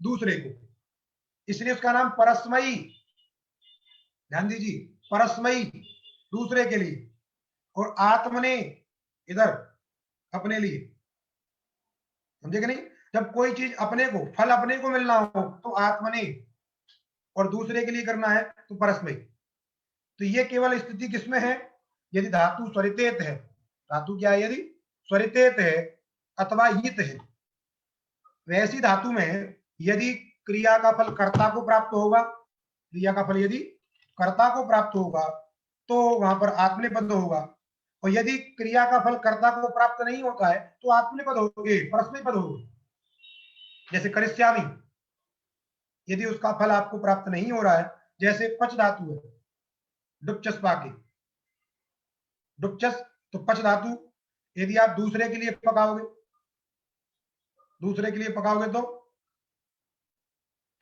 दूसरे को, इसलिए उसका नाम परस्मयी, ध्यान दीजिए, परस्मयी, दूसरे के लिए, और आत्मने इधर अपने लिए, समझे कि नहीं। जब कोई चीज अपने को, फल अपने को मिलना हो तो आत्मने, और दूसरे के लिए करना है तो परस्मयी। तो ये केवल स्थिति किसमें है, यदि धातु स्वरितेत है, धातु क्या है, यदि स्वरितेत है अथवा हित है, वैसी धातु में यदि क्रिया का फल कर्ता को प्राप्त होगा, क्रिया का फल यदि कर्ता को प्राप्त होगा तो वहां पर आत्मनेपद होगा, और यदि क्रिया का फल कर्ता को प्राप्त नहीं होता है तो आत्मनेपद होंगे, परस्मैपद होगा। जैसे करिष्यामि, यदि उसका फल आपको प्राप्त नहीं हो रहा है, जैसे पच धातु है, डुपचस पाके, डुपचस, तो पच धातु यदि आप दूसरे के लिए पकाओगे, दूसरे के लिए पकाओगे तो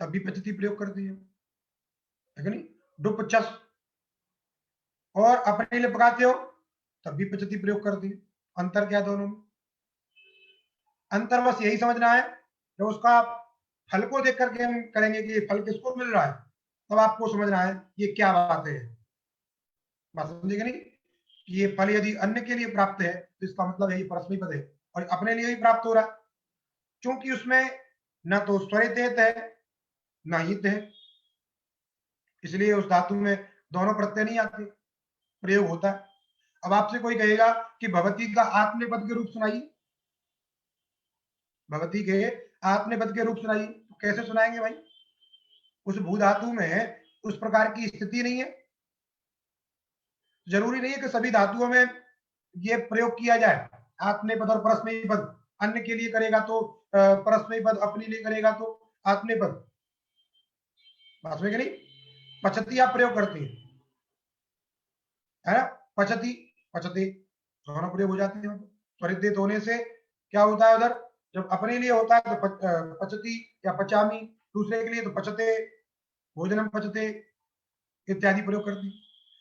तब भी पचती प्रयोग करती है नहीं, डुपचस, और अपने लिए पकाते हो तब भी पचती प्रयोग करती है। अंतर क्या दोनों में, अंतर बस यही समझना है, जब उसका फल को देख करके हम करेंगे कि फल किसको मिल रहा है, तब आपको समझना है ये क्या बात है, बात समझेंगे नहीं, कि ये फल यदि अन्य के लिए प्राप्त है तो इसका मतलब यही परस्मय पद है, और अपने लिए ही प्राप्त हो रहा है, क्योंकि उसमें न तो स्वरित है न हित है, इसलिए उस धातु में दोनों प्रत्यय नहीं आते, प्रयोग होता है। अब आपसे कोई कहेगा कि भवती का आत्मनेपद के रूप सुनाइए, भवती के आत्मनेपद के रूप सुनाइए, तो कैसे सुनाएंगे भाई, उस भू धातु में उस प्रकार की स्थिति नहीं है। जरूरी नहीं है कि सभी धातुओं में ये प्रयोग किया जाए, आत्मनेपद और परस्मयी पद, अन्य के लिए करेगा तो परस्मयी पद, अपने लिए करेगा तो आत्मनेपद, बात में नहीं, पचती आप प्रयोग करते हैं, है ना, पचती पचते दोनों प्रयोग हो जाते हैं। त्वरित होने से क्या होता है, उधर जब अपने लिए होता है तो पचती या पचामी, दूसरे के लिए तो पचते, भोजनम पचते इत्यादि प्रयोग करती।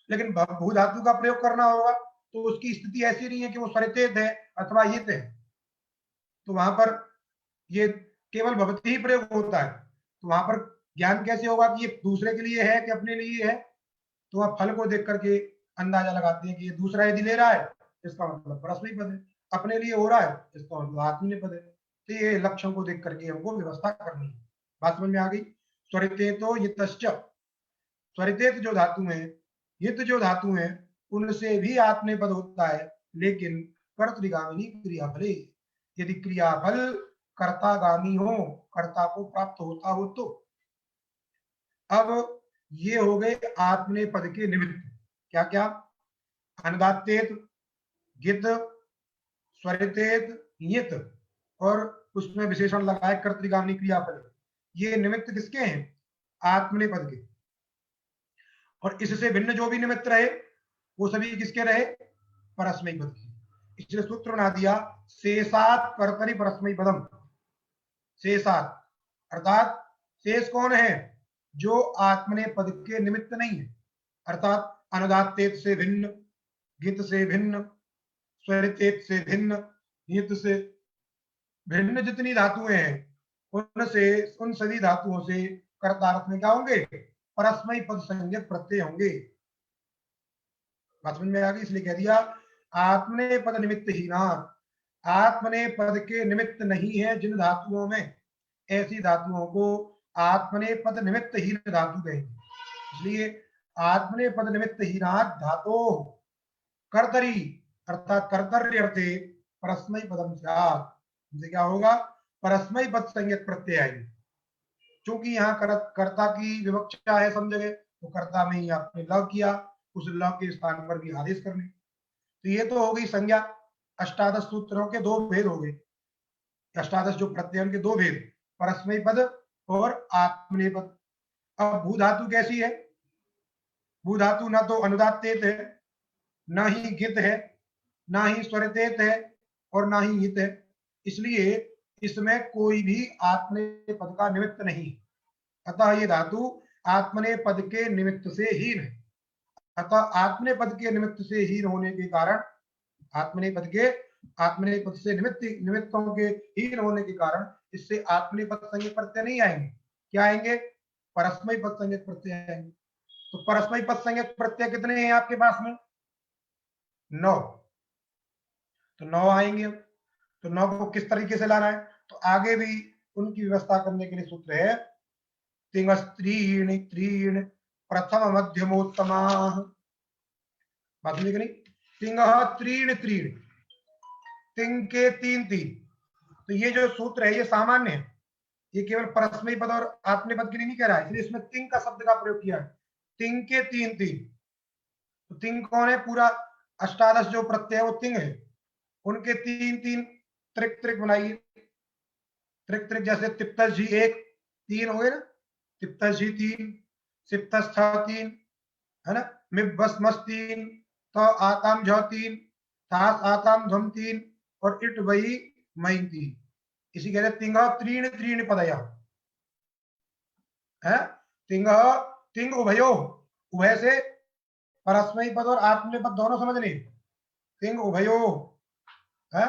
लेकिन भू धातु का प्रयोग करना होगा तो उसकी स्थिति ऐसी नहीं है कि वो स्वरितेत है अथवा हित है, तो वहां पर ये केवल भवती ही प्रयोग होता है, तो वहां पर ज्ञान कैसे होगा कि ये दूसरे के लिए है कि अपने लिए है, तो आप फल को देख करके अंदाजा लगाते हैं कि ये दूसरा यदि ले रहा है इसका मतलब परस्मयी पद है, अपने लिए हो रहा है इसका मतलब आत्मीय पद है। तो ये लक्षण को देख करके हमको व्यवस्था करनी है, बात समझ में आ गई। स्वरितेतो हितश्च, स्वरितेत जो धातु है, हित जो धातु है, उनसे भी आत्मनेय पद होता है, लेकिन कर्तृगामिनी क्रियाफले, यदि क्रियाफल कर्तागामी हो, कर्ता को प्राप्त होता हो तो। अब ये हो गए आत्मनेय पद के निमित्त, क्या क्या, अनुदात्तेत, गित, स्वरितेत, हित, और उसमें विशेषण लगाए कर्तृगामिनी क्रियाफल, ये निमित्त किसके हैं, आत्मनेय पद के, और इससे भिन्न जो भी निमित्त रहे वो सभी किसके रहे, परस्मयी पद के। इसलिए सूत्र बना दिया शेषात कर्तरि परस्मयी पदम, शेषात अर्थात शेष कौन है, जो आत्मनेय पद के निमित्त नहीं है, अर्थात अनुदात्तेत से भिन्न, गित से भिन्न, स्वरितेत से भिन्न, हित से भिन्न जितनी धातुएं हैं उनसे, उन सभी धातुओं से कर्तार्थ में क्या होंगे, परस्मयी पद संज्ञक प्रत्यय होंगे, बात समझ में आ गई। इसलिए कह दिया आत्मनेय पद निमित्त ही ना, आत्मनेय पद के निमित्त नहीं है जिन धातुओं में, ऐसी धातुओं को आत्मनेय पद निमित्त ही धातु कहेंगे। इसलिए आत्मनेय पद निमित्त ही ना धातो कर्तरी अर्थात कर्तव्य अर्थे परस्मै पदम स्यात्, इनसे क्या होगा, परस्मै पद संज्ञक प्रत्यय आएंगे। क्योंकि यहाँ कर्ता की विवक्षा है सब जगह, तो कर्ता में ही आपने ल किया, उस ल के स्थान पर भी आदेश करने। तो ये तो हो गई संज्ञा। अष्टादश सूत्रों के दो भेद हो गए, अष्टादश जो प्रत्यय के दो भेद, परस्मै पद और आत्मनेपद। अब भू धातु कैसी है? भू धातु न तो अनुदात्तेत है, न ही गित है, ना ही स्वरतेत है, और ना ही हित है। इसलिए इसमें कोई भी आत्मने पद का निमित्त नहीं है। अतः ये धातु आत्मने पद के निमित्त से हीन है। अतः आत्मने पद के निमित्त से हीन होने के कारण, आत्मने पद से निमित्तों के हीन होने के कारण इससे आत्मने पद संज्ञक प्रत्यय नहीं आएंगे। क्या आएंगे? परस्मै पद संज्ञक प्रत्यय आएंगे। तो परस्मै पद संज्ञक प्रत्यय कितने हैं आपके पास में? 9। तो 9 आएंगे। तो 9 को किस तरीके से लाना है? तो आगे भी उनकी व्यवस्था करने के लिए सूत्र है, तिंगस्त्रीणि त्रीण प्रथम मध्यमोत्तमा। बात समझे कि नहीं? तिंग त्रीण त्रीण, तिंग के 3 3। तो ये जो सूत्र है ये सामान्य है, ये केवल परस्मै पद और आत्मने पद के लिए नहीं कह रहा है, इसलिए इसमें तिंग का शब्द का प्रयोग किया है। तिंग के 3 3। तो तिंग कौन है? पूरा अष्टादश जो प्रत्यय है वो तिंग है, उनके 3 3 त्रिक त्रिक बनाइए। त्रिक त्रिक जैसे तिप्तस जी 1 3 हो गए ना, तिप्तस जी 3, सिप्तस 3 है ना, मिब्बस मस 3, तो आताम झ 3, तास आताम धम 3, और इट वही मई 3। इसी कहते तिंग त्रीण त्रीण पदया है। तिंग तिंग उभयो, उभय से परस्मै पद और आत्मने पद दोनों समझने। तिंग उभयो है,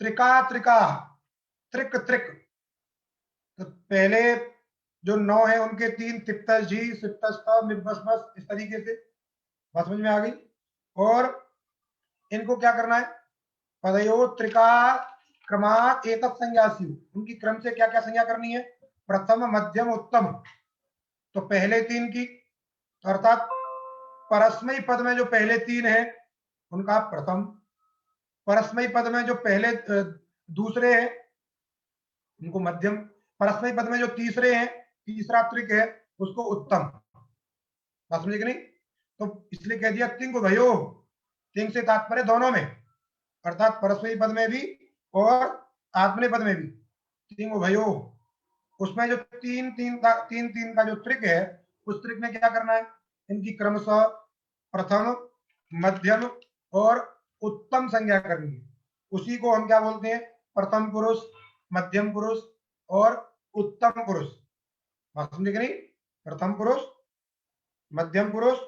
त्रिका त्रिका, त्रिक त्रिक। तो पहले जो 9 है उनके 3, तिप्तस जी, सिप्तस त, मिब्बस मस, इस तरीके से बात समझ में आ गई। और इनको क्या करना है? पदयो त्रिका क्रमात् एतत् संज्ञास्यु, उनकी क्रम से क्या क्या संज्ञा करनी है? प्रथम मध्यम उत्तम। तो पहले 3 की, अर्थात परस्मै पद में जो पहले 3 है उनका प्रथम, परस्मै पद में जो पहले दूसरे हैं उनको मध्यम, परस्मै पद में जो तीसरे हैं, तीसरा त्रिक है, उसको उत्तम। बात समझे कि नहीं? तो इसलिए कह दिया तिंग भयो, तिंग से तात्पर्य दोनों में, अर्थात परस्मै पद में भी और आत्मने पद में भी। तिंग भयो, उसमें जो 3 3 का जो त्रिक है, उस त्रिक में क्या करना है? इनकी क्रमशः प्रथम, मध्यम और उत्तम संज्ञा करनी है। उसी को हम क्या बोलते हैं? प्रथम पुरुष, मध्यम पुरुष और उत्तम पुरुष। बात समझे कि नहीं? प्रथम पुरुष, मध्यम पुरुष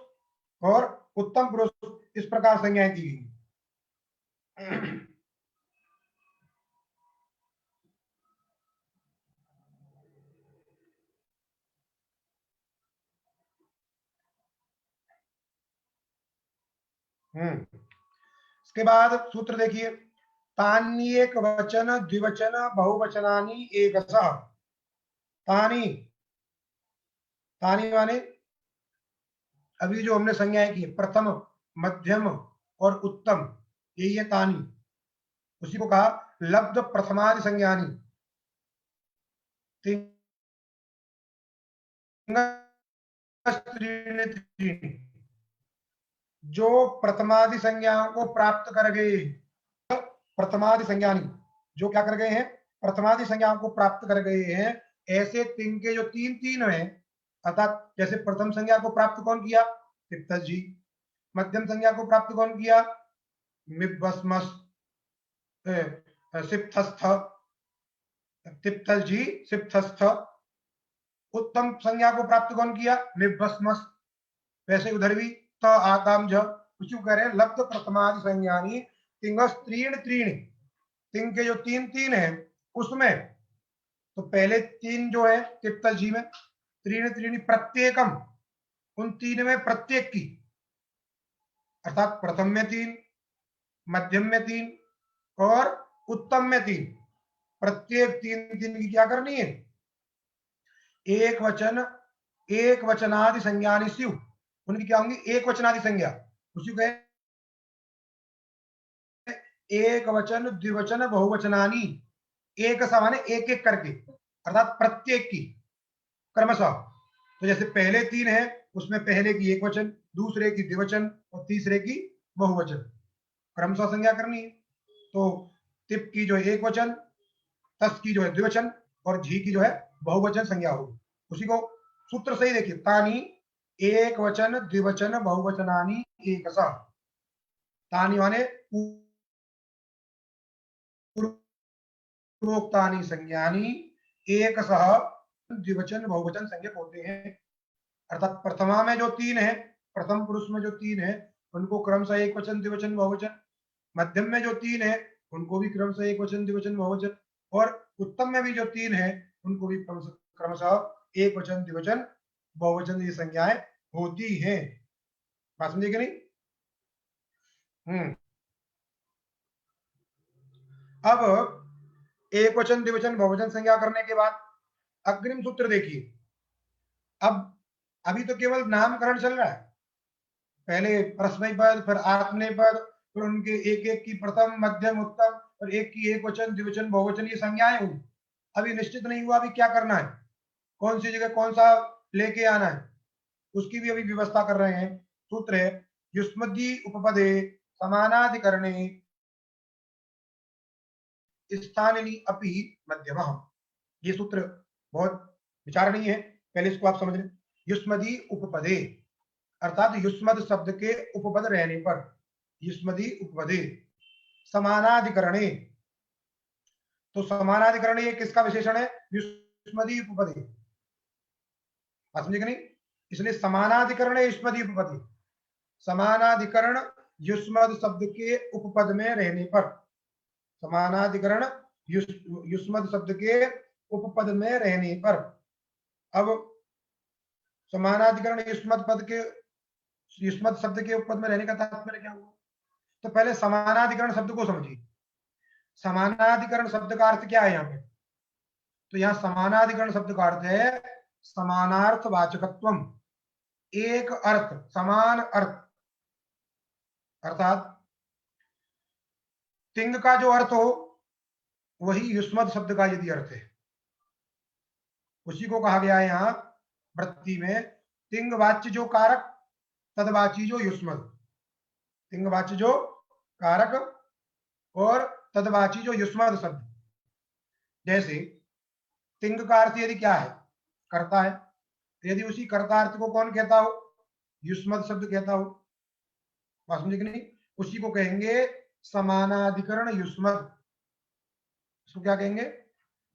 और उत्तम पुरुष, इस प्रकार संज्ञाएं की गई। इसके बाद सूत्र देखिए, तान्येक वचन द्विवचन बहुवचनानि एकशः। तानी, तानी माने अभी जो हमने संज्ञाएं की, प्रथम, मध्यम और उत्तम, यही है तानी। उसी को कहा लब्ध प्रथमादि संज्ञानी। जो प्रथमादि संज्ञाओं को प्राप्त कर गए, प्रथमादि संज्ञानी जो क्या कर गए हैं? प्रथमादि संज्ञाओं को प्राप्त कर गए हैं, ऐसे तिंग के जो 3 3 हैं, अर्थात जैसे प्रथम संज्ञा को प्राप्त कौन किया? तिप्तस जी। मध्यम संज्ञा को प्राप्त कौन किया? मिब्बसमस सिप्तस्थ, तिप्तस जी सिप्तस्थ। उत्तम संज्ञा को प्राप्त कौन किया? मिब्बसमस। वैसे उधर भी त आताम झ, उसी को कह रहे हैं लब्ध प्रथमादि संज्ञानी तिंगस त्रीण त्रीण। तिंग के जो 3 3 है उसमें, तो पहले 3 जो है तिप्तस जी में, त्रीण त्रीणी प्रत्येकम, उन 3 में प्रत्येक की, अर्थात प्रथम में 3, मध्यम में 3 और उत्तम में 3, प्रत्येक 3 3 की क्या करनी है? एक वचन, एक वचनादि संज्ञानी स्यु, उनकी क्या होंगी? एक वचनादि संज्ञा। उसी को एक वचन द्विवचन बहुवचनानी, एक सा माने एक एक करके, अर्थात प्रत्येक की क्रमशः। तो जैसे पहले तीन है, उसमें पहले की एक वचन, दूसरे की द्विवचन और तीसरे की बहुवचन, क्रमशः संज्ञा करनी है। तो तिप की जो है एक वचन, तस की जो है द्विवचन और झी की जो है बहुवचन संज्ञा होगी। उसी को सूत्र सही देखिए, तानी एक वचन द्विवचन बहुवचनानी एक सा। तानी माने पूर्वोक्तानि संज्ञानी एक सह द्विवचन बहुवचन संज्ञक होते हैं। अर्थात प्रथमा में जो तीन है, प्रथम पुरुष में जो तीन है, उनको क्रमशः एक वचन द्विवचन बहुवचन, मध्यम में जो तीन है उनको भी क्रमशः एक वचन द्विवचन बहुवचन, और उत्तम में भी जो तीन है उनको भी क्रमशः एक वचन द्विवचन बहुवचन ये संज्ञाएं होती हैं। बात समझे कि नहीं? अब एक वचन द्विवचन बहुवचन संज्ञा करने के बाद अग्रिम सूत्र देखिए। अब अभी तो केवल नामकरण चल रहा है, पहले परस्मैपद, फिर आत्मनेपद, फिर उनके एक एक की प्रथम मध्यम उत्तम और एक की एक वचन द्विवचन बहुवचन ये संज्ञाएं हुई। अभी निश्चित नहीं हुआ अभी क्या करना है, कौन सी जगह कौन सा लेके आना है, उसकी भी अभी व्यवस्था कर रहे हैं। सूत्र है युष्मद्दी उपपदे समानाधिकरणे स्थानिनी अपि मध्यमः। ये सूत्र बहुत विचारणीय है, पहले इसको आप समझ लें। युष्मदी उपपदे अर्थात युष्मद शब्द के उपपद रहने पर, युष्मदी उपपदे समानाधिकरणे, तो समानाधिकरण ये किसका विशेषण है? युष्मदी उपपदे। समझे कि नहीं? इसलिए समानाधिकरण युष्मदी उपपदे, समानाधिकरण युष्मद शब्द के उपपद में रहने पर, समानाधिकरण युष्मद शब्द के उपपद में रहने पर। अब समानाधिकरण युष्मद पद के, युष्मद शब्द के उपपद में रहने का तात्पर्य क्या हुआ? तो पहले समानाधिकरण शब्द को समझिए। समानाधिकरण शब्द का अर्थ क्या है यहाँ पे? तो यहाँ समानाधिकरण शब्द का अर्थ है समानार्थ वाचकत्वम, एक अर्थ, समान अर्थ, अर्थात तिंग का जो अर्थ हो वही युष्मद शब्द का यदि अर्थ है, उसी को कहा गया है यहाँ वृत्ति में तिंग वाच्य जो कारक, तदवाची जो युष्मद, तिंग वाच्य जो कारक और तदवाची जो युष्मद शब्द। जैसे तिंग का अर्थ यदि क्या है? कर्ता है, यदि उसी कर्तार्थ को कौन कहता हो? युष्मद शब्द कहता हो। बात समझे कि नहीं? उसी को कहेंगे समानाधिकरण युष्मद। इसको क्या कहेंगे?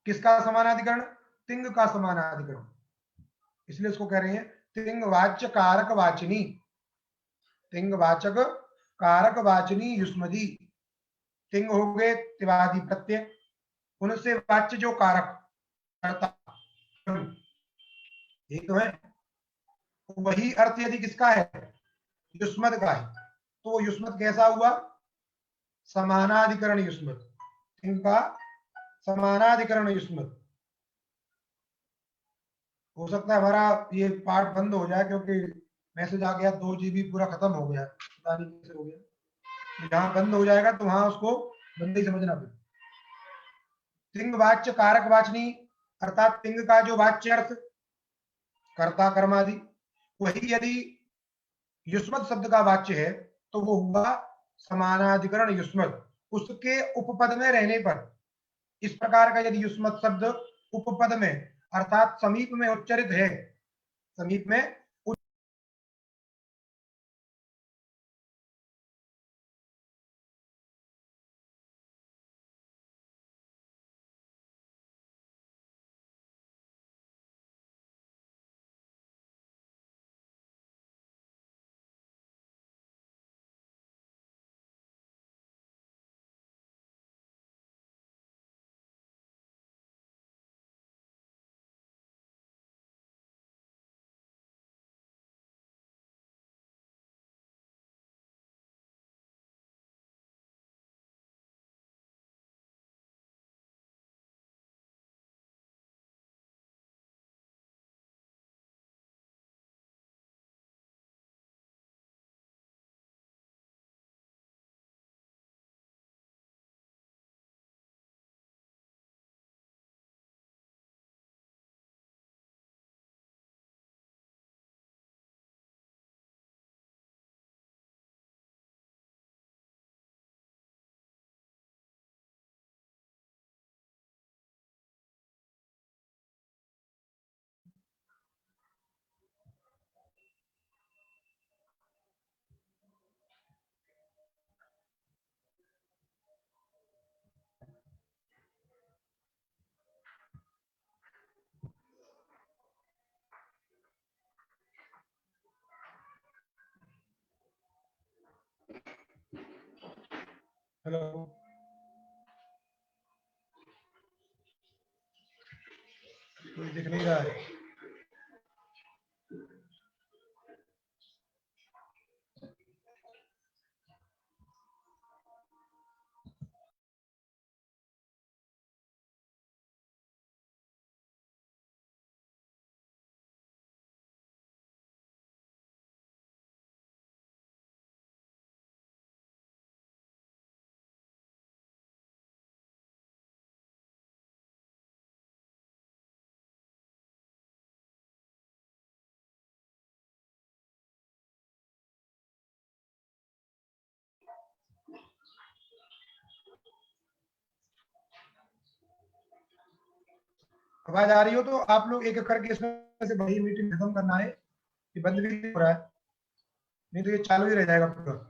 किसका समानाधिकरण? तिंग का समानाधिकरण। इसलिए इसको कह रहे हैं तिंग वाच्य कारक वाचनी, तिंग वाचक कारक वाचनी युष्मदी। तिंग हो गए तिवादी प्रत्यय, उनसे वाच्य जो कारक कर्ता ये तो है, वही अर्थ यदि किसका है? युष्मद का है, तो वो युष्मद कैसा हुआ? समानाधिकरण युष्मद, इनका समानाधिकरण युष्मद। हो सकता है हमारा ये पार्ट बंद हो जाए क्योंकि मैसेज आ गया 2 GB पूरा खत्म हो गया, पता नहीं कैसे हो गया। जहां बंद हो जाएगा तो वहां उसको बंद ही समझना फिर। तिंग वाच्य कारक वाचनी, अर्थात तिंग का जो वाच्य अर्थ कर्ता कर्मादि, वही यदि युष्मद शब्द का वाच्य है तो वो हुआ समानाधिकरण युष्मद, उसके उपपद में रहने पर। इस प्रकार का यदि युष्मद शब्द उपपद में अर्थात समीप में उच्चरित है, समीप में हेलो, कोई दिख नहीं रहा है। आवाज आ रही हो तो आप लोग एक एक करके इसमें से बड़ी मीटिंग खत्म करना है, ये बंद भी नहीं हो रहा है, नहीं तो ये चालू ही रह जाएगा पूरा।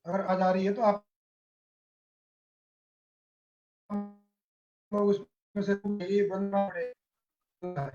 अगर आज आ रही है तो आप लोग उसमें से ये बनना पड़ेगा।